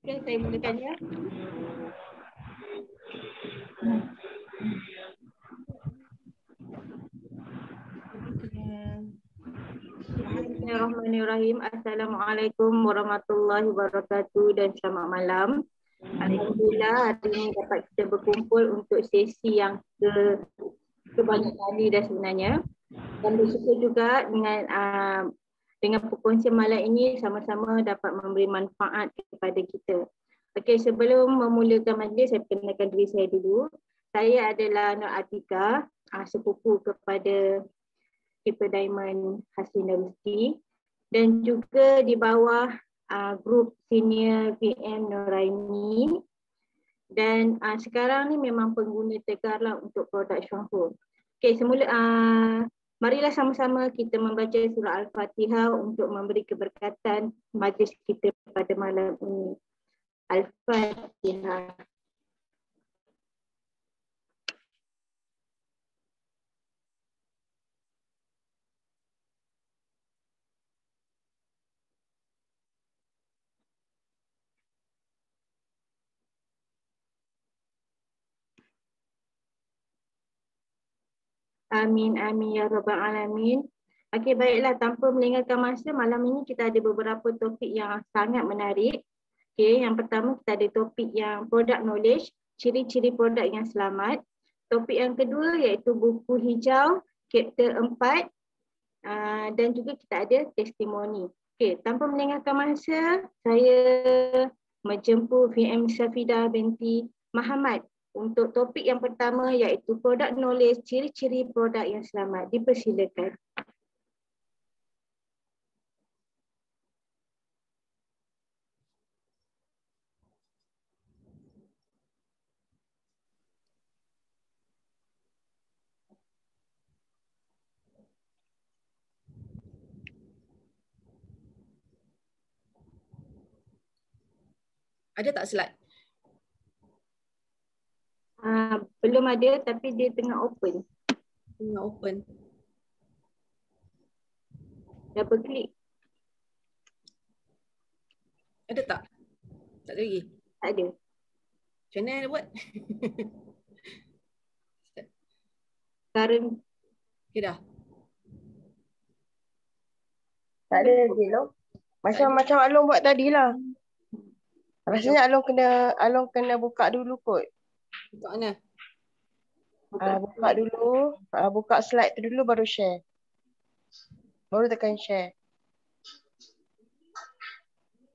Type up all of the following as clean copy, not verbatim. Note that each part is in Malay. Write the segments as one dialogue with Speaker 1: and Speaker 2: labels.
Speaker 1: Okay, saya mulakan ya. Bismillahirrahmanirrahim. Assalamualaikum warahmatullahi wabarakatuh dan selamat malam. Alhamdulillah hari ini dapat kita berkumpul untuk sesi yang kebanyak kali dah sebenarnya. Dan bersyukur juga dengan perkongsian malam ini sama-sama dapat memberi manfaat kepada kita. Okey, sebelum memulakan majlis saya perkenalkan diri saya dulu. Saya adalah Nur Atika, sepupu kepada Keeper Diamond Hasina Rizki dan juga di bawah grup senior VM Nuraini dan sekarang ni memang pengguna Tegar lah untuk produk Syahur. Okey, marilah sama-sama kita membaca surah Al-Fatihah untuk memberi keberkatan majlis kita pada malam ini. Al-Fatihah. Amin, amin ya rabbal alamin. Okey, baiklah, tanpa melengahkan masa, malam ini kita ada beberapa topik yang sangat menarik. Okey, yang pertama kita ada topik yang product knowledge, ciri-ciri produk yang selamat. Topik yang kedua iaitu buku hijau, chapter 4 dan juga kita ada testimoni. Okey, tanpa melengahkan masa, saya menjemput VM Syafidah binti Muhammad untuk topik yang pertama iaitu product knowledge, ciri-ciri produk yang selamat. Dipersilakan.
Speaker 2: Ada tak slide?
Speaker 1: Belum ada tapi dia tengah open.
Speaker 2: Tengah open.
Speaker 1: Double klik.
Speaker 2: Ada tak? Tak ada lagi?
Speaker 1: Tak ada.
Speaker 2: Macam mana dia buat?
Speaker 1: Sekarang
Speaker 2: Okay dah.
Speaker 3: Tak ada lagi loh. Macam Along buat tadi lah. Rasanya Along kena buka dulu kot.
Speaker 2: Buka mana?
Speaker 3: Buka dulu. Buka slide tu dulu baru share. Baru tekan share.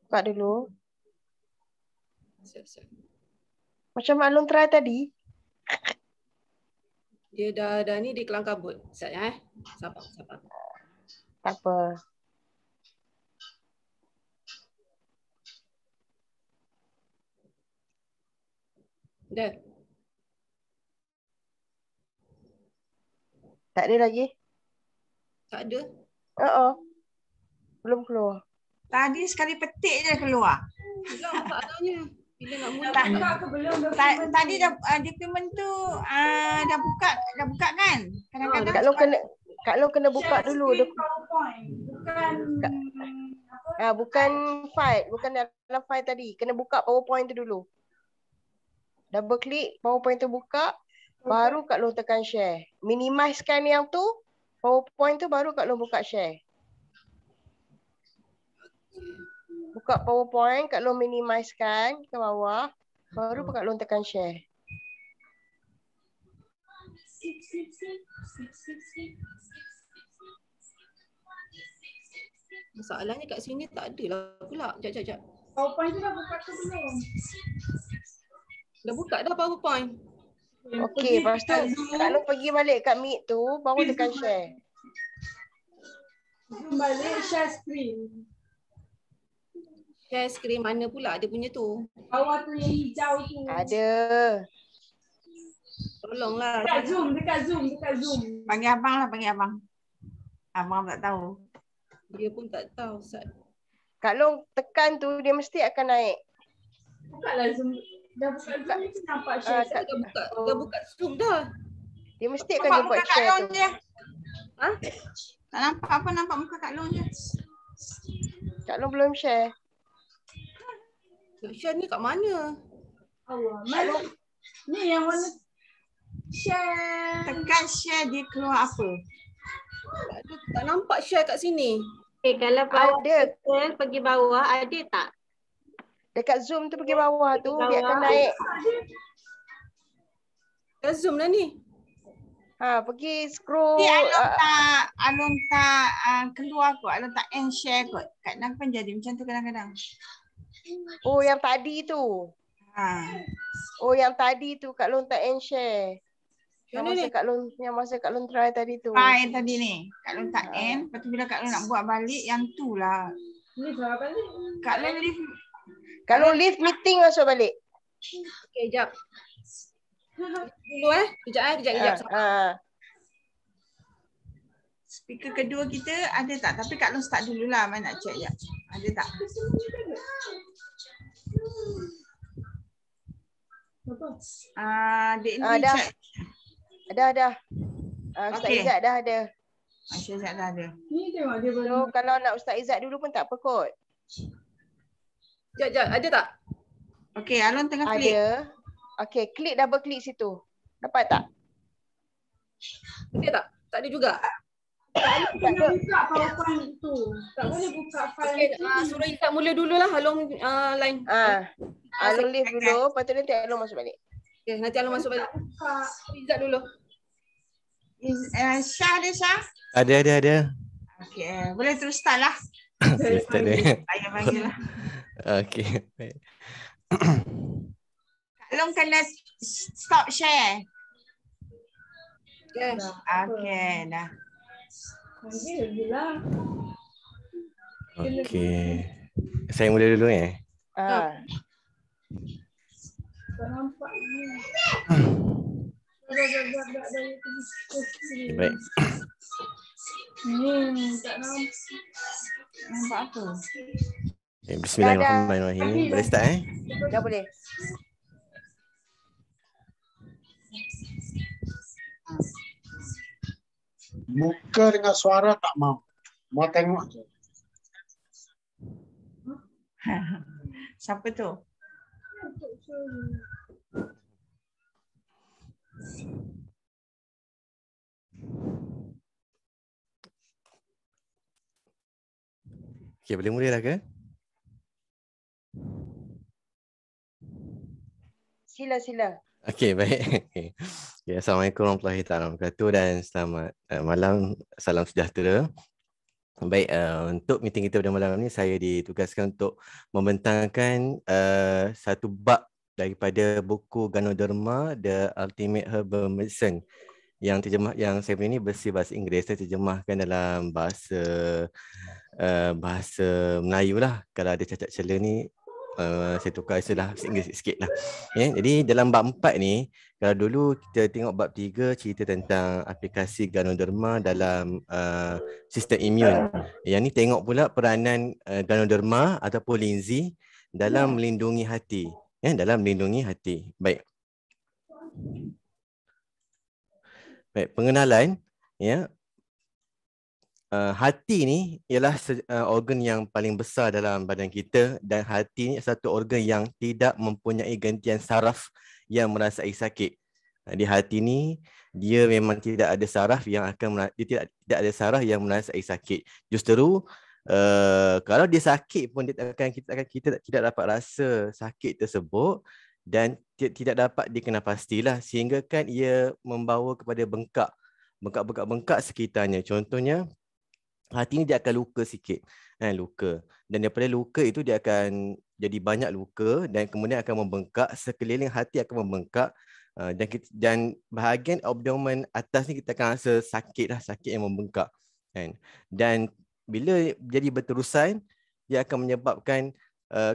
Speaker 3: Buka dulu.
Speaker 2: Siap-siap.
Speaker 3: Macam Along try tadi.
Speaker 2: Dia dah ni dia kelang kabut. Siap ya. Sabar.
Speaker 3: Tak apa.
Speaker 2: Dah.
Speaker 3: Tak ada lagi?
Speaker 2: Tak ada.
Speaker 3: Belum keluar.
Speaker 4: Tadi sekali petik je keluar.
Speaker 2: Dah masalahnya. Bila nak mula
Speaker 4: Tadi dah dokumen tu dah buka kan? Kadang-kadang
Speaker 3: Kak Long kena buka dulu. Bukan file, bukan dalam file tadi. Kena buka PowerPoint tu dulu. Double klik PowerPoint tu buka, baru Kak Long tekan share. Minimizekan yang tu, PowerPoint tu baru Kak Long buka share. Buka PowerPoint, Kak Long minimizekan ke bawah, baru Kak Long tekan share.
Speaker 2: Masalahnya kat sini tak ada lah pula. Sekejap.
Speaker 4: PowerPoint tu dah buka ke belum?
Speaker 2: Dah buka dah PowerPoint.
Speaker 3: Okey, lepas tu Kak Long pergi balik kat Meet tu, baru tekan share.
Speaker 4: Zoom balik, share screen.
Speaker 2: Share screen mana pula dia punya tu?
Speaker 4: Bawah tu yang hijau tu.
Speaker 3: Ada.
Speaker 2: Tolonglah.
Speaker 4: Dekat Zoom. Panggil abang. Abang tak tahu.
Speaker 2: Dia pun tak tahu, Ustaz.
Speaker 3: Kak Long tekan tu, dia mesti akan naik.
Speaker 4: Bukalah Zoom. Dah buka Zoom ni nampak share.
Speaker 2: Dah buka Zoom dah.
Speaker 3: Dia mesti akan buat share tu.
Speaker 2: Ha?
Speaker 4: Tak nampak apa, nampak muka Kak Long je.
Speaker 3: Kak Long belum share.
Speaker 2: Share ni kat mana?
Speaker 4: Allah. Mana? Ni yang warna share.
Speaker 5: Tekan share dia keluar apa?
Speaker 2: Tak nampak share kat sini.
Speaker 1: Kalau bawah
Speaker 3: Ada.
Speaker 1: kita pergi bawah, ada tak?
Speaker 3: Dekat Zoom tu pergi bawah tu, dia akan naik.
Speaker 2: Kat Zoom lah ni.
Speaker 3: Pergi scroll.
Speaker 5: Alon tak keluar kot. Alon tak end share kot. Kadang kan jadi macam tu kadang-kadang.
Speaker 3: Oh, yang tadi tu. Oh, yang tadi tu Kak Long tak end share. Yang masa Kak Long try tadi tu.
Speaker 5: Try tadi ni. Kak Long tak end. Lepas tu bila Kak Long nak buat balik, yang tu lah.
Speaker 4: Ni apa ni?
Speaker 5: Kak Long leave.
Speaker 3: Kak Long leave meeting masuk balik.
Speaker 2: Okey, jap. Dulu kejap.
Speaker 5: Speaker kedua kita ada tak? Tapi Kak Long start dululah. Mana nak check je. Ada tak? Dek ni
Speaker 3: Dah.
Speaker 5: check.
Speaker 3: Ada. Ustaz Izzat dah ada.
Speaker 5: Masya Izzat dah ada.
Speaker 4: Ni tengok dia baru.
Speaker 3: So kalau nak Ustaz Izzat dulu pun tak apa kot.
Speaker 2: Jap, ada tak?
Speaker 5: Okey, Alon tengah klik.
Speaker 3: Ada. Okey, klik double klik situ. Dapat tak?
Speaker 2: Ada tak? Tak ada juga.
Speaker 4: Tak boleh buka PowerPoint tu. Tak boleh buka file.
Speaker 2: Okey, suruh Izzat mula dululah. Along line.
Speaker 3: Along leave dulu, lepas tu nanti Along masuk balik.
Speaker 2: Okey, nanti Along masuk balik.
Speaker 4: Buka.
Speaker 2: Izzat dulu.
Speaker 5: Syah ada Syah?
Speaker 6: Ada.
Speaker 5: Okey, boleh terus start lah.
Speaker 6: Okay, start dia.
Speaker 5: Saya panggil lah.
Speaker 6: Okey. Baik.
Speaker 5: Kak Long kena stop share.
Speaker 2: Okay.
Speaker 5: Okey, dah.
Speaker 4: Panggil je lah.
Speaker 6: Okey. Saya mula dulu
Speaker 4: Tak nampak ni.
Speaker 6: Okay, baik.
Speaker 4: Tak nampak.
Speaker 5: Nampak apa?
Speaker 6: Okay, Bismillahirrahmanirrahim. Boleh start
Speaker 3: Dah boleh.
Speaker 7: Muka dengan suara tak mau. Mau tengok je.
Speaker 5: Siapa tu?
Speaker 6: Okey, boleh mula dah ke?
Speaker 3: Sila.
Speaker 6: Okey, baik. Okay, Assalamualaikum warahmatullahi wabarakatuh dan selamat malam. Salam sejahtera. Baik, untuk meeting kita pada malam ni saya ditugaskan untuk membentangkan satu bab daripada buku Ganoderma The Ultimate Herbal Medicine yang saya punya ni bersih bahasa Inggeris, saya terjemahkan dalam bahasa Melayu lah. Kalau ada cacat cela ni saya tukar istilah Inggeris sikit lah. Jadi dalam bab 4 ni, kalau dulu kita tengok bab 3 cerita tentang aplikasi Ganoderma dalam sistem imun. Yang ni tengok pula peranan Ganoderma ataupun linzi dalam melindungi hati. Dalam melindungi hati. Baik, pengenalan. Hati ni ialah organ yang paling besar dalam badan kita dan hati ni satu organ yang tidak mempunyai gantian saraf yang merasai sakit. Di hati ni dia memang tidak ada saraf yang tidak ada saraf yang merasai sakit. Justru kalau dia sakit pun kita tidak dapat rasa sakit tersebut dan tidak dapat dikenal pastilah sehingga kan ia membawa kepada bengkak sekitarnya. Contohnya hati ni dia akan luka sikit, luka. Dan daripada luka itu dia akan jadi banyak luka dan kemudian akan membengkak, sekeliling hati akan membengkak dan bahagian abdomen atas ni kita akan rasa sakit yang membengkak. Dan bila jadi berterusan, dia akan menyebabkan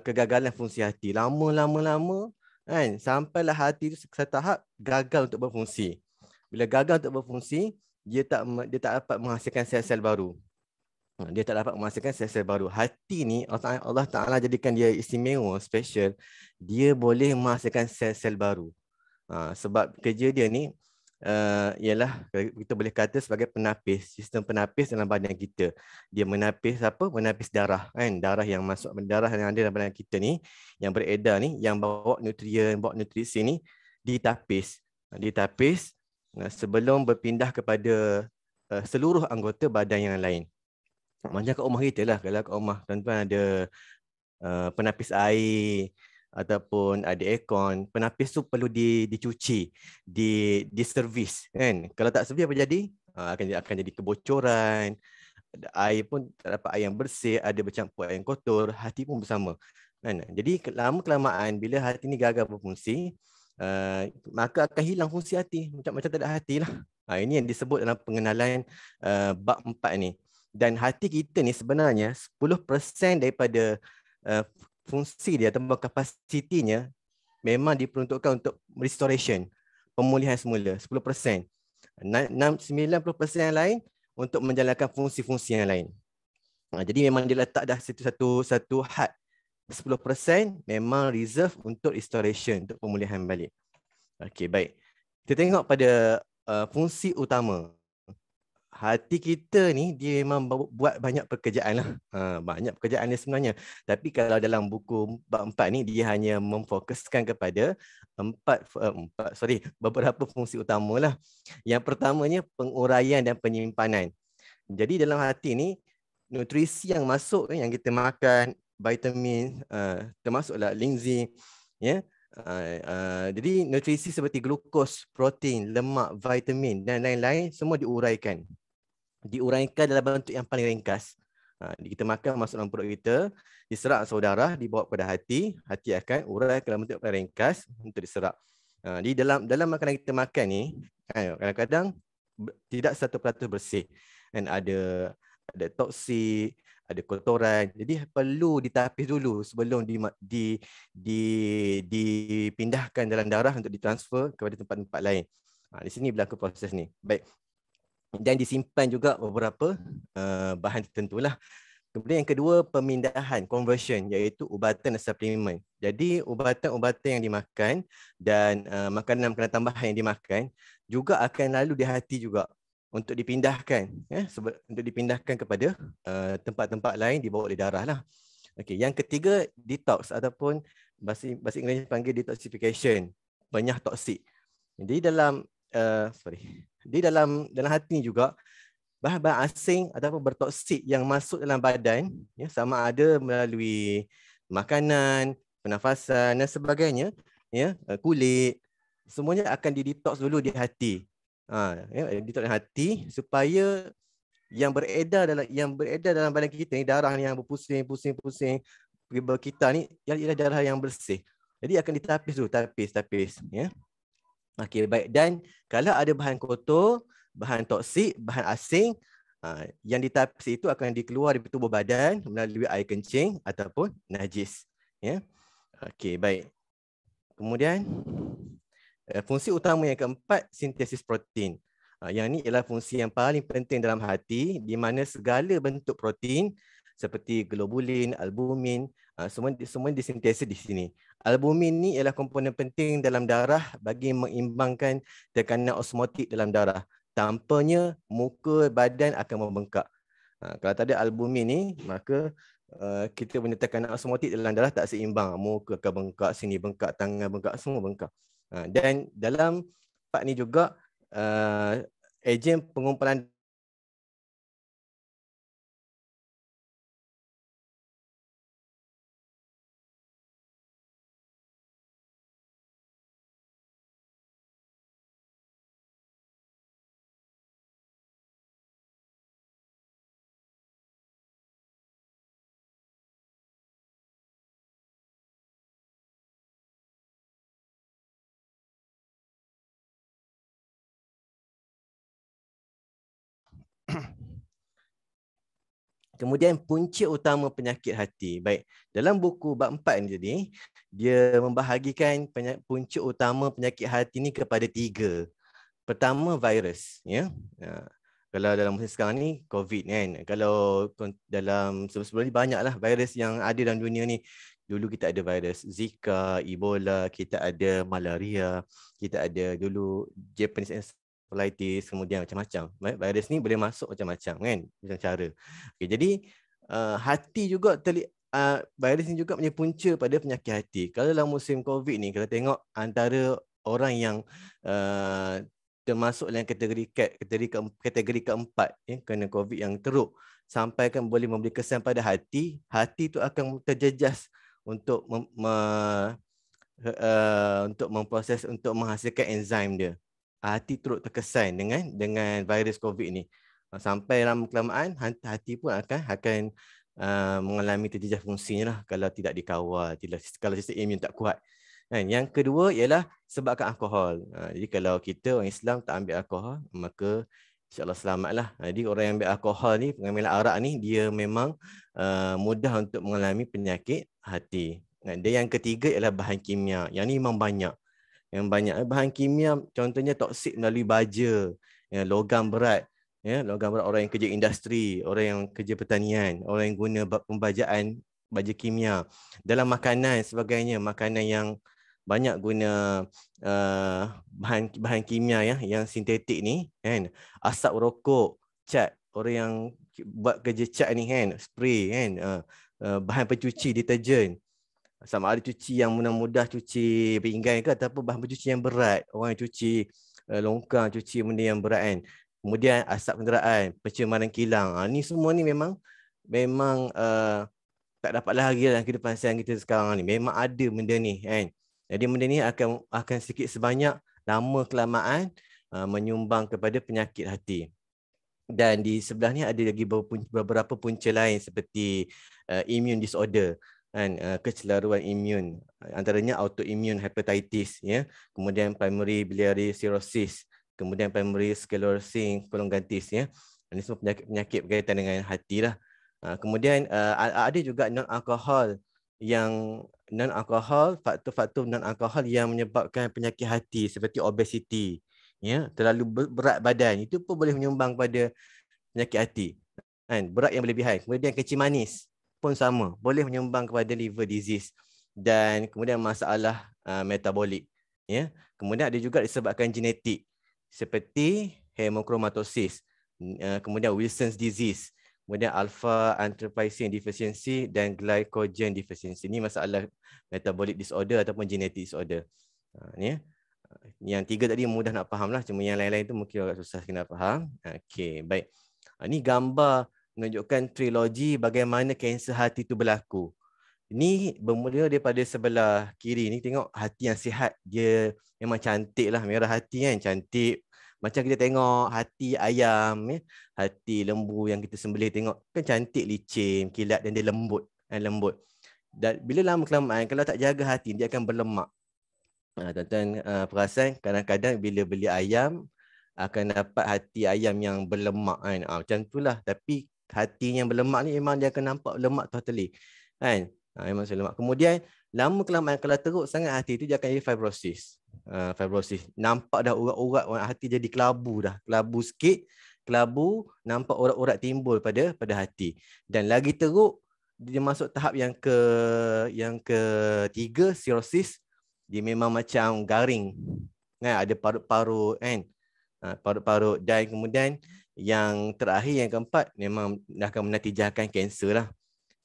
Speaker 6: kegagalan fungsi hati. Lama-lama sampailah hati itu satu tahap gagal untuk berfungsi. Bila gagal untuk berfungsi, dia tak dapat menghasilkan sel-sel baru. Hati ni Allah Ta'ala jadikan dia istimewa, special. Dia boleh menghasilkan sel-sel baru. Sebab kerja dia ni ialah kita boleh kata sebagai penapis, sistem penapis dalam badan kita. Dia menapis apa? Menapis darah kan. Darah yang masuk, darah yang ada dalam badan kita ni, yang beredar ni, yang bawa nutrien, bawa nutrisi ni ditapis. Ditapis sebelum berpindah kepada seluruh anggota badan yang lain. Macam kat rumah kita lah, kalau kat rumah tuan-tuan ada penapis air ataupun ada aircon, penapis tu perlu dicuci, diservis kan. Kalau tak servis apa jadi? Akan jadi kebocoran, air pun tak dapat air yang bersih, ada bercampur air yang kotor, hati pun bersama kan. Jadi lama-kelamaan bila hati ni gagal berfungsi, maka akan hilang fungsi hati, macam tak ada hati lah. Ini yang disebut dalam pengenalan bab 4 ni. Dan hati kita ni sebenarnya 10% daripada fungsi dia atau kapasitinya memang diperuntukkan untuk restoration, pemulihan semula, 10%. 90% yang lain untuk menjalankan fungsi-fungsi yang lain. Jadi memang dia letak dah satu had 10% memang reserve untuk restoration, untuk pemulihan balik. Okey, baik. Kita tengok pada fungsi utama. Hati kita ni dia memang buat banyak pekerjaan lah. Banyak pekerjaan dia sebenarnya. Tapi kalau dalam buku bab 4 ni dia hanya memfokuskan kepada beberapa fungsi utama lah. Yang pertamanya penguraian dan penyimpanan. Jadi dalam hati ni nutrisi yang masuk yang kita makan, vitamin, termasuklah lingzing, ya. Jadi nutrisi seperti glukos, protein, lemak, vitamin dan lain-lain semua diuraikan. Diuraikan dalam bentuk yang paling ringkas. Kita makan masuk dalam perut kita, diserap saudara, dibawa kepada hati, hati akan uraikan dalam bentuk paling ringkas untuk diserap. Di dalam makanan kita makan ni, kadang-kadang tidak 100% bersih. Dan ada toksik, ada kotoran. Jadi perlu ditapis dulu sebelum dipindahkan dalam darah untuk ditransfer kepada tempat-tempat lain. Di sini berlaku proses ni. Baik. Dan disimpan juga beberapa bahan tertentu lah. Kemudian yang kedua, pemindahan, conversion, iaitu ubatan dan suplemen. Jadi ubatan-ubatan yang dimakan dan makanan-makanan tambahan yang dimakan juga akan lalu di hati juga untuk dipindahkan, untuk dipindahkan kepada tempat-tempat lain dibawa oleh darah lah. Okey, yang ketiga, detox ataupun bahasa Inggeris panggil detoxification, penyah toksik. Jadi dalam hati ni juga bahan-bahan asing ataupun bertoksik yang masuk dalam badan, ya, sama ada melalui makanan, pernafasan dan sebagainya, ya, kulit, semuanya akan didetox dulu di hati. Detox di hati supaya yang beredar dalam badan kita ni, darah yang berpusing berkitar ni ialah darah yang bersih. Jadi akan ditapis dulu, tapis, ya. Okey, baik. Dan kalau ada bahan kotor, bahan toksik, bahan asing, yang ditapis itu akan dikeluar dari tubuh badan melalui air kencing ataupun najis, ya. Okey, baik. Kemudian fungsi utama yang keempat, sintesis protein. Yang ini ialah fungsi yang paling penting dalam hati, di mana segala bentuk protein seperti globulin, albumin, semua disintesis di sini. Albumin ni ialah komponen penting dalam darah bagi mengimbangkan tekanan osmotik dalam darah. Tanpanya muka badan akan membengkak. Kalau tak ada albumin ni, maka kita punya tekanan osmotik dalam darah tak seimbang. Muka akan bengkak, sini bengkak, tangan bengkak, semua bengkak. Dan dalam part ni juga ejen pengumpulan kemudian punca utama penyakit hati. Baik, dalam buku bab 4 ni tadi, dia membahagikan punca utama penyakit hati ni kepada 3. Pertama, virus, ya. Kalau dalam masa sekarang ni COVID kan. Kalau dalam sebelum ni banyaklah virus yang ada dalam dunia ni. Dulu kita ada virus Zika, Ebola, kita ada malaria, kita ada dulu Japanese colitis, kemudian macam-macam. Virus ni boleh masuk macam-macam kan, macam cara. Okay, jadi hati juga virus ni juga punya punca pada penyakit hati. Kalau dalam musim COVID ni, kalau tengok antara orang yang termasuk dalam kategori keempat kena COVID yang teruk, sampai kan boleh memberi kesan pada hati tu akan terjejas untuk untuk memproses, untuk menghasilkan enzim dia. Hati turut terkesan dengan virus COVID ni. Sampai lama kelamaan hati pun akan mengalami terjejas fungsinya lah kalau tidak dikawal, kalau sistem imun tak kuat. Yang kedua ialah sebabkan alkohol. Jadi kalau kita orang Islam tak ambil alkohol, maka insya-Allah selamatlah. Jadi orang yang ambil alkohol ni, pengambilan arak ni, dia memang mudah untuk mengalami penyakit hati. Dan yang ketiga ialah bahan kimia. Yang ni memang banyak. Yang banyak bahan kimia, contohnya toksik melalui baja, logam berat. Logam berat, orang yang kerja industri, orang yang kerja pertanian, orang yang guna pembajaan baja kimia. Dalam makanan sebagainya, makanan yang banyak guna bahan kimia yang sintetik ni kan. Asap rokok, cat, orang yang buat kerja cat ni kan, spray kan, bahan pencuci deterjen. Sama ada cuci yang mudah-mudah, cuci pinggan ke, ataupun bahan pencuci yang berat, orang yang cuci longkang, cuci benda yang berat kan. Kemudian asap kenderaan, pencemaran kilang. Ni semua ni memang tak dapat lagi dalam kehidupan sehari kita sekarang ni. Memang ada benda ni kan. Jadi benda ni akan sikit sebanyak lama kelamaan menyumbang kepada penyakit hati. Dan di sebelah ni ada lagi beberapa punca lain seperti immune disorder kan, kecelaruan imun, antaranya autoimmune hepatitis kemudian primary biliary cirrhosis, kemudian primary sclerosing cholangitis Ini semua penyakit berkaitan dengan hati lah. Kemudian ada juga faktor-faktor non-alkohol yang menyebabkan penyakit hati seperti obesiti, terlalu berat badan, itu pun boleh menyumbang pada penyakit hati kan, berat yang berlebihan. Kemudian kencing manis pun sama, boleh menyumbang kepada liver disease, dan kemudian masalah metabolik Kemudian ada juga disebabkan genetik seperti hemochromatosis, kemudian Wilson's disease, kemudian alpha antitrypsin deficiency dan glycogen deficiency. Ini masalah metabolic disorder ataupun genetic disorder. Yang tiga tadi mudah nak faham lah, cuma yang lain-lain tu mungkin agak susah kena faham. Okey, baik. Ini gambar menunjukkan trilogi bagaimana kanser hati itu berlaku. Ini bermula daripada sebelah kiri ni, tengok hati yang sihat, dia memang cantik lah, merah hati kan, cantik. Macam kita tengok hati ayam, hati lembu yang kita sembelih, tengok kan cantik, licin, kilat, dan dia lembut. Dan bila lama kelamaan, kalau tak jaga hati, dia akan berlemak. Tuan-tuan perasan kadang-kadang bila beli ayam, akan dapat hati ayam yang berlemak kan. Macam itulah, tapi hati yang berlemak ni memang dia akan nampak lemak totally kan. Memang lemak. Kemudian lama kelamaan kalau teruk sangat hati itu, dia akan jadi fibrosis. Fibrosis. Nampak dah urat-urat hati jadi kelabu dah. Kelabu sikit, nampak urat-urat timbul pada hati. Dan lagi teruk, dia masuk tahap yang ketiga, cirrhosis. Dia memang macam garing. Kan, ada parut-parut kan. Parut-parut, dan kemudian yang terakhir, yang keempat, memang akan menatijahkan kanser lah.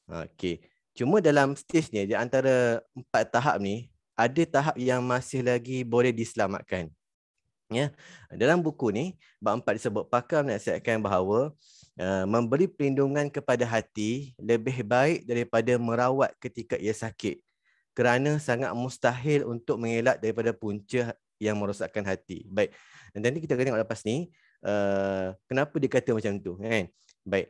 Speaker 6: Okey. Cuma dalam stage ni, di antara 4 tahap ni, ada tahap yang masih lagi boleh diselamatkan. Dalam buku ni, bab 4 disebut, pakar menasihatkan bahawa memberi perlindungan kepada hati lebih baik daripada merawat ketika ia sakit, kerana sangat mustahil untuk mengelak daripada punca yang merosakkan hati. Baik. Dan nanti kita akan tengok lepas ni kenapa dia kata macam tu kan. Baik.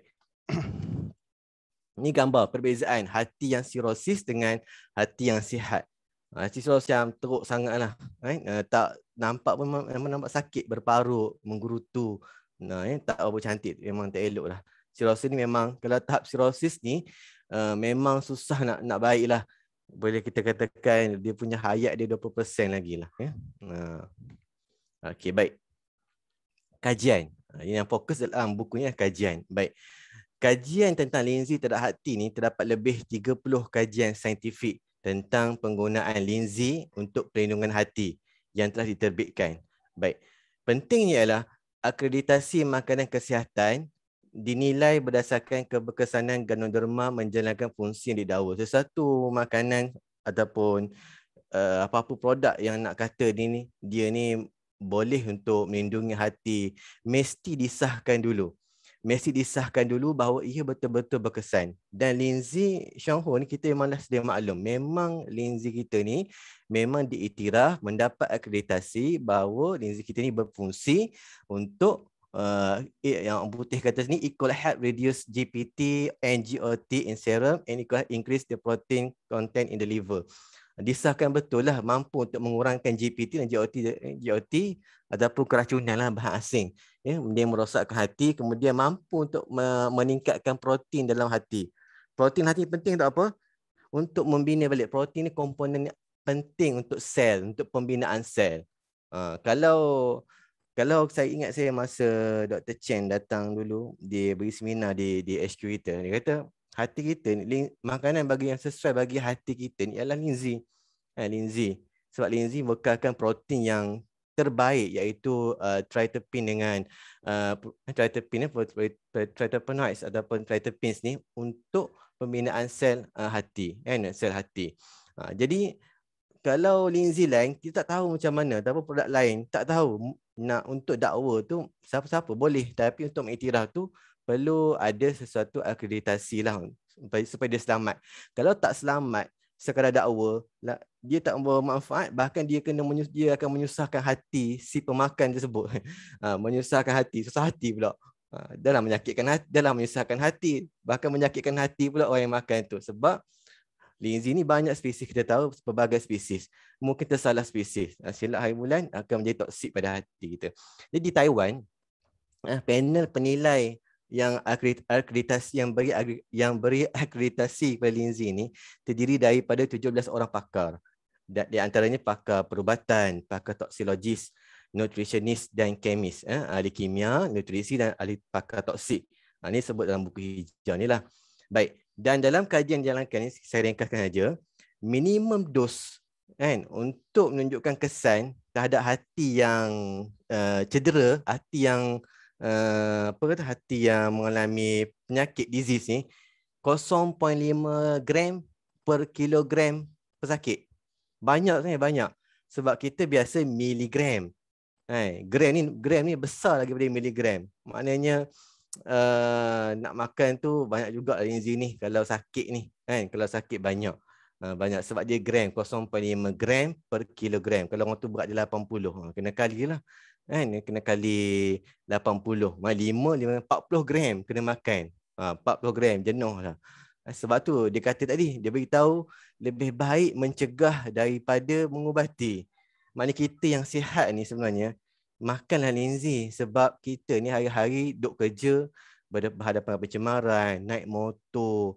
Speaker 6: Ini gambar perbezaan hati yang cirrhosis dengan hati yang sihat. Hati cirrhosis yang teruk sangatlah kan. Tak nampak pun nampak sakit, berparut, menggerutu. Tak apa cantik, memang tak elok lah. Cirrhosis ni memang, kalau tahap cirrhosis ni memang susah nak baik lah. Boleh kita katakan dia punya hayat dia 20% lagi lah. Okey, baik. Kajian. Yang fokus dalam buku ni kajian. Baik. Kajian tentang linzi terhadap hati ni, terdapat lebih 30 kajian saintifik tentang penggunaan linzi untuk perlindungan hati yang telah diterbitkan. Baik. Pentingnya ialah akreditasi makanan kesihatan dinilai berdasarkan keberkesanan ganoderma menjalankan fungsi yang didakwa. Sesuatu makanan ataupun apa-apa produk yang nak kata dia ni boleh untuk melindungi hati, mesti disahkan dulu. Mesti disahkan dulu bahawa ia betul-betul berkesan. Dan Lindsay Xionghu ni kita memang dah sedia maklum. Memang Lindsay kita ni memang diiktiraf mendapat akreditasi bahawa Lindsay kita ni berfungsi untuk yang putih kata sini it could help reduce GPT and GOT in serum and it could increase the protein content in the liver. Disahkan betul lah mampu untuk mengurangkan GPT dan GOT ataupun keracunan lah bahan asing. Ya, dia merosakkan hati, kemudian mampu untuk meningkatkan protein dalam hati. Protein hati penting untuk apa? Untuk membina balik. Protein ni komponen penting untuk sel, untuk pembinaan sel. Kalau saya ingat saya masa Dr. Chen datang dulu, dia beri seminar di HQ kita. Dia kata, hati kita ni, makanan bagi yang sesuai bagi hati kita ni ialah Lindsay. Lindsay. Sebab Lindsay bekalkan protein yang terbaik iaitu tritipin dengan tritipenoids ataupun tritipins ni untuk pembinaan sel hati, sel hati. Jadi kalau Lindsay lain kita tak tahu macam mana, ataupun produk lain tak tahu nak untuk dakwa tu siapa-siapa boleh, tapi untuk mengiktiraf tu perlu ada sesuatu akreditasi lah supaya dia selamat. Kalau tak selamat sekadar dakwa, dia tak membawa manfaat, bahkan dia akan menyusahkan hati si pemakan tersebut. Menyusahkan hati, susah hati pula. Dalam menyakitkan hati, dalam menyusahkan hati, bahkan menyakitkan hati pula orang yang makan tu. Sebab Lindsay ni banyak spesies, kita tahu pelbagai spesies. Mungkin tersalah spesies. Silap hari bulan akan menjadi toksik pada hati kita. Jadi di Taiwan, panel penilai yang akreditasi yang beri akreditasi kepada Lindsay ni terdiri daripada 17 orang pakar. Di antaranya pakar perubatan, pakar toksilogis, nutritionist dan kemis, ahli kimia, nutrisi dan ahli pakar toksik. Ini sebut dalam buku hijau ni lah. Baik, dan dalam kajian dijalankan ni saya ringkaskan saja, minimum dos untuk menunjukkan kesan terhadap hati yang cedera, hati yang hati yang mengalami penyakit disease ni 0.5 gram per kilogram pesakit. Banyak sebenarnya, banyak. Sebab kita biasa miligram. Gram ni besar lagi daripada miligram. Maknanya nak makan tu banyak juga Lindsay ni kalau sakit ni. Kalau sakit banyak. Banyak sebab dia gram, 0.5 gram per kilogram. Kalau orang tu berat dia 80, kena kali lah. Kena kali 80. 40 gram kena makan. 40 gram jenuh lah. Sebab tu dia kata tadi, dia beritahu lebih baik mencegah daripada mengubati. Maknanya kita yang sihat ni sebenarnya makanlah Lindsay, sebab kita ni hari-hari duduk kerja berhadapan dengan pencemaran, naik motor,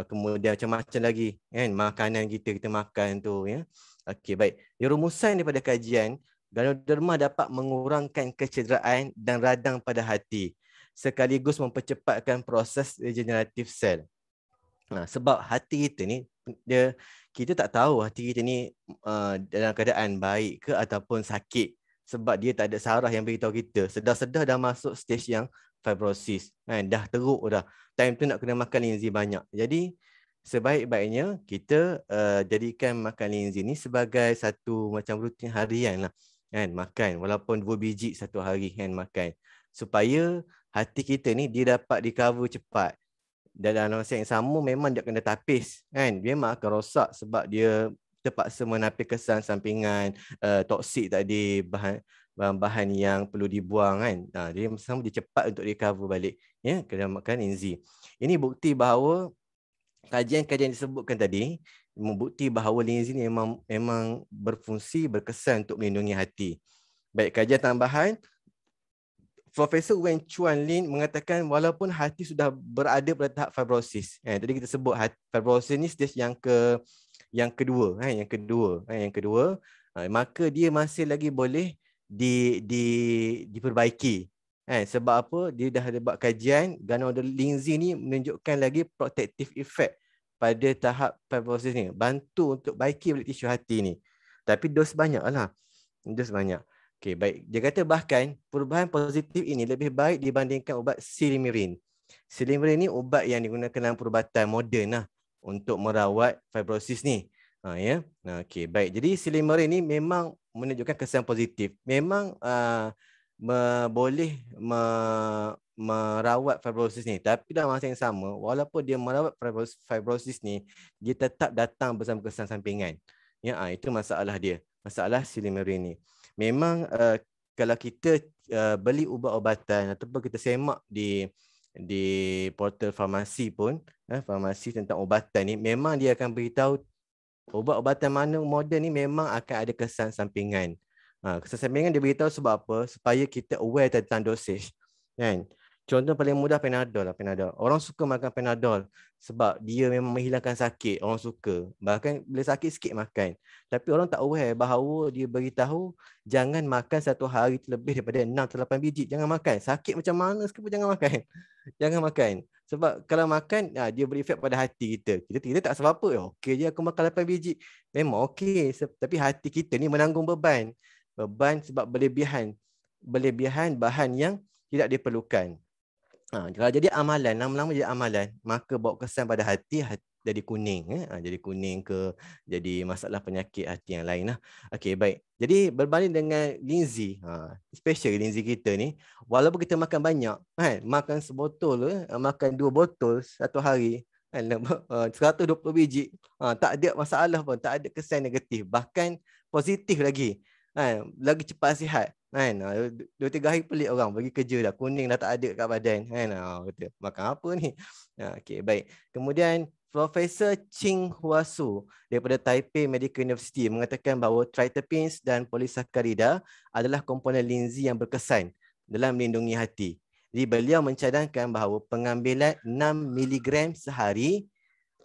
Speaker 6: kemudian macam-macam lagi makanan kita makan tu ya. Okey, baik. Di rumusan daripada kajian, ganoderma dapat mengurangkan kecederaan dan radang pada hati sekaligus mempercepatkan proses regeneratif sel. Sebab hati kita ni, kita tak tahu hati kita ni dalam keadaan baik ke ataupun sakit. Sebab dia tak ada saraf yang beritahu kita. Sedar-sedar dah masuk stage yang fibrosis. Dah teruk dah. Time tu nak kena makan Lindsay banyak. Jadi sebaik-baiknya kita jadikan makan Lindsay ni sebagai satu macam rutin harian lah. Makan walaupun 2 biji satu hari makan. Supaya hati kita ni dia dapat recover cepat. Dalam masa yang sama memang dia kena tapis. Memang akan rosak sebab dia terpaksa menapis kesan sampingan toksik tadi, bahan-bahan yang perlu dibuang dia sama dia cepat untuk recover balik. Kena makan Lindsay. Ini bukti bahawa kajian-kajian disebutkan tadi membukti bahawa Lindsay ni memang berfungsi, berkesan untuk melindungi hati. Baik, kajian tambahan, Profesor Wen Chuan Lin mengatakan walaupun hati sudah berada pada tahap fibrosis. Tadi kita sebut fibrosis ni stage yang kedua, maka dia masih lagi boleh diperbaiki. Sebab apa? Dia dah ada buat kajian, Lindsay ni menunjukkan lagi protective effect pada tahap fibrosis ni, bantu untuk baiki balik tisu hati ni. Tapi dos banyak lah. Dos banyak. Okey, baik. Dia kata bahkan perubahan positif ini lebih baik dibandingkan ubat Silymarin. Silymarin ni ubat yang digunakan dalam perubatan moden lah untuk merawat fibrosis ni. Ya. Okey, baik. Jadi Silymarin ni memang menunjukkan kesan positif. Memang boleh merawat fibrosis ni, tapi dalam masa yang sama, walaupun dia merawat fibrosis ni, dia tetap datang bersama kesan sampingan. Ya, itu masalah dia. Masalah Silymarin ni. Memang kalau kita beli ubat-ubatan ataupun kita semak di portal farmasi pun, farmasi tentang ubatan ni, memang dia akan beritahu ubat-ubatan mana moden ni memang akan ada kesan sampingan. Kesan sampingan dia beritahu sebab apa? Supaya kita aware tentang dosage. Kan? Contoh paling mudah Panadol lah, Panadol. Orang suka makan Panadol sebab dia memang menghilangkan sakit. Orang suka. Bahkan bila sakit sikit makan. Tapi orang tak aware bahawa dia beritahu jangan makan satu hari lebih daripada 6 atau 8 biji. Jangan makan. Sakit macam mana sekalipun jangan makan. Jangan makan. Sebab kalau makan, dia berefek pada hati kita. Kita tak sebab apa. Okey je aku makan 8 biji. Memang okey. Tapi hati kita ni menanggung beban. Beban sebab berlebihan bahan yang tidak diperlukan. Kalau jadi amalan, lama-lama jadi amalan, maka bawa kesan pada hati jadi kuning. Jadi kuning ke, jadi masalah penyakit hati yang lain lah. Okey, baik. Jadi berbanding dengan linzi, special linzi kita ni, walaupun kita makan banyak, makan sebotol, makan 2 botol satu hari, 120 biji, tak ada masalah pun, tak ada kesan negatif. Bahkan positif lagi. Lagi cepat sihat. 2-3 hari pelik orang pergi kerja dah kuning dah tak ada kat badan. Kata, makan apa ni? Okey, baik. Kemudian Profesor Ching Hua Su daripada Taipei Medical University mengatakan bahawa triterpenes dan polisakarida adalah komponen linzi yang berkesan dalam melindungi hati. Jadi beliau mencadangkan bahawa pengambilan 6 mg sehari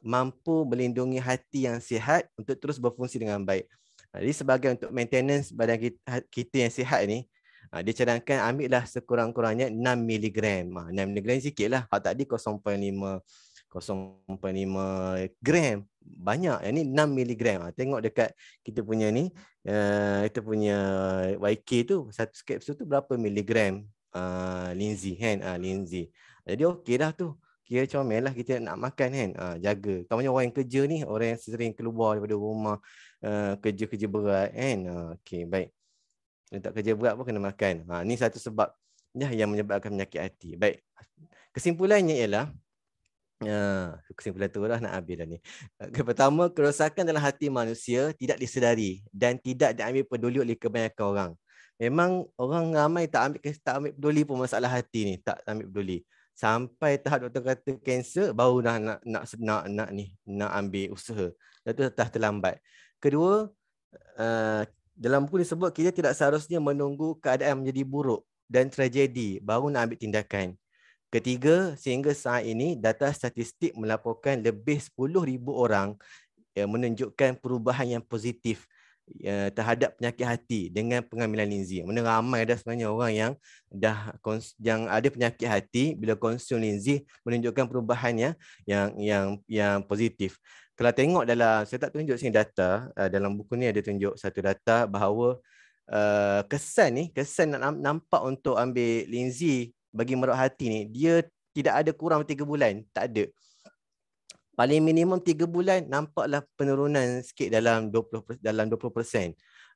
Speaker 6: mampu melindungi hati yang sihat untuk terus berfungsi dengan baik. Jadi sebagai untuk maintenance badan kita yang sihat ni, dia cadangkan ambillah sekurang-kurangnya 6 mg. 6 mg sikit lah. Tadi 0.5 gram. Banyak. Yang ni 6 mg. Tengok dekat kita punya ni, kita punya YK tu, satu kapsul tu berapa miligram linzi kan? Linzi. Jadi okey dah tu. Kira comel lah kita nak makan kan. Jaga. Terutamanya orang yang kerja ni, orang yang sering keluar daripada rumah, kerja-kerja berat kan. Okey, baik. Kalau tak kerja berat pun kena makan. Ni satu sebab yang menyebabkan penyakit hati. Baik. Kesimpulannya ialah, kesimpulan tu lah nak habis dah ni. Pertama, kerosakan dalam hati manusia tidak disedari dan tidak diambil peduli oleh kebanyakan orang. Memang orang ramai tak ambil peduli pun masalah hati ni. Tak ambil peduli. Sampai tahap doktor kata kanser, baru dah nak ambil usaha. Itu dah terlambat. Kedua, dalam buku disebut kita tidak seharusnya menunggu keadaan menjadi buruk dan tragedi baru nak ambil tindakan. Ketiga, sehingga saat ini data statistik melaporkan lebih 10,000 orang menunjukkan perubahan yang positif terhadap penyakit hati dengan pengambilan linzi. Mana ramai dah sebenarnya orang yang ada penyakit hati bila konsum linzi menunjukkan perubahan yang positif. Kalau tengok saya tak tunjuk sini data, dalam buku ni ada tunjuk satu data bahawa kesan nampak untuk ambil linzi bagi merawat hati ni, dia tidak ada kurang 3 bulan, tak ada. Paling minimum 3 bulan nampaklah penurunan sikit dalam 20%.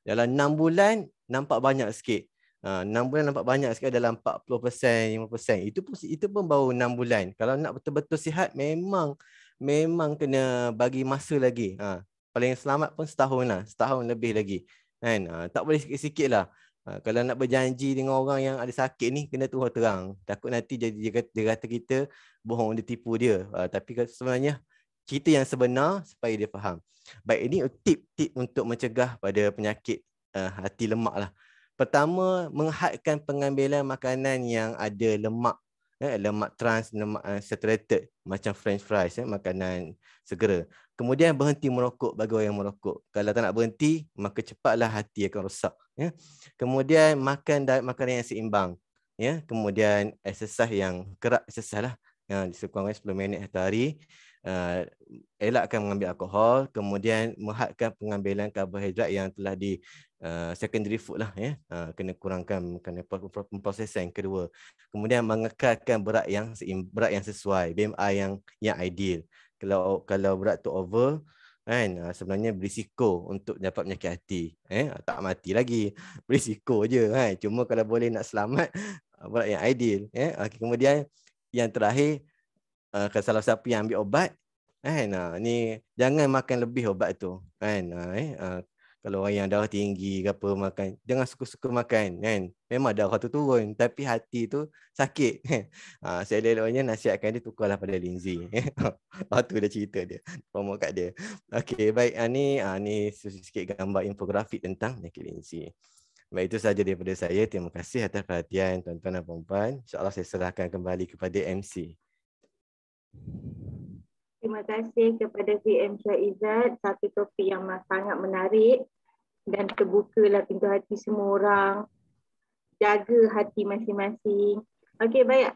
Speaker 6: Dalam 6 bulan nampak banyak sikit. 6 bulan nampak banyak sikit dalam 40%, 50%. Itu pun baru 6 bulan. Kalau nak betul-betul sihat memang kena bagi masa lagi. Paling selamat pun setahun lah, setahun lebih lagi. Kan? Tak boleh sikit-sikit lah. Kalau nak berjanji dengan orang yang ada sakit ni, kena terus terang. Takut nanti dia kata kita bohong, dia tipu dia. Tapi sebenarnya cerita yang sebenar supaya dia faham. Baik, ini tip-tip untuk mencegah pada penyakit hati lemak lah. Pertama, menghadkan pengambilan makanan yang ada lemak. Lemak trans, lemak saturated macam french fries, makanan segera. Kemudian berhenti merokok bagi orang yang merokok. Kalau tak nak berhenti, maka cepatlah hati akan rosak. Kemudian makan makanan yang seimbang. Kemudian exercise yang kerap exercise lah. Sekurang-kurangnya 10 minit satu hari. Elakkan mengambil alkohol. Kemudian menghadkan pengambilan karbohidrat yang telah secondary food lah ya. Kena kurangkan pemprosesan. Kedua, kemudian mengekalkan berat yang sesuai, BMI yang ideal. Kalau berat tu over kan, sebenarnya berisiko untuk dapat penyakit hati. Tak mati lagi, berisiko je kan. Cuma kalau boleh nak selamat, berat yang ideal. Okay, kemudian yang terakhir, kalau siapa yang ambil ubat kan, ni jangan makan lebih ubat tu kan. Kalau orang yang darah tinggi ke apa makan, jangan suka-suka makan kan. Memang darah tu turun tapi hati tu sakit. Saya elok-eloknya nasihatkan dia tukarlah pada Lindsay. Tu dah cerita dia. Promo kat dia. Okey, baik. Ni sikit gambar infografik tentang penyakit Lindsay. Baik, itu saja daripada saya. Terima kasih atas perhatian tuan-tuan dan puan-puan. InsyaAllah saya serahkan kembali kepada MC.
Speaker 1: Terima kasih kepada VM Syaizat. Satu topik yang sangat menarik dan terbukalah pintu hati semua orang. Jaga hati masing-masing. Okey, baik.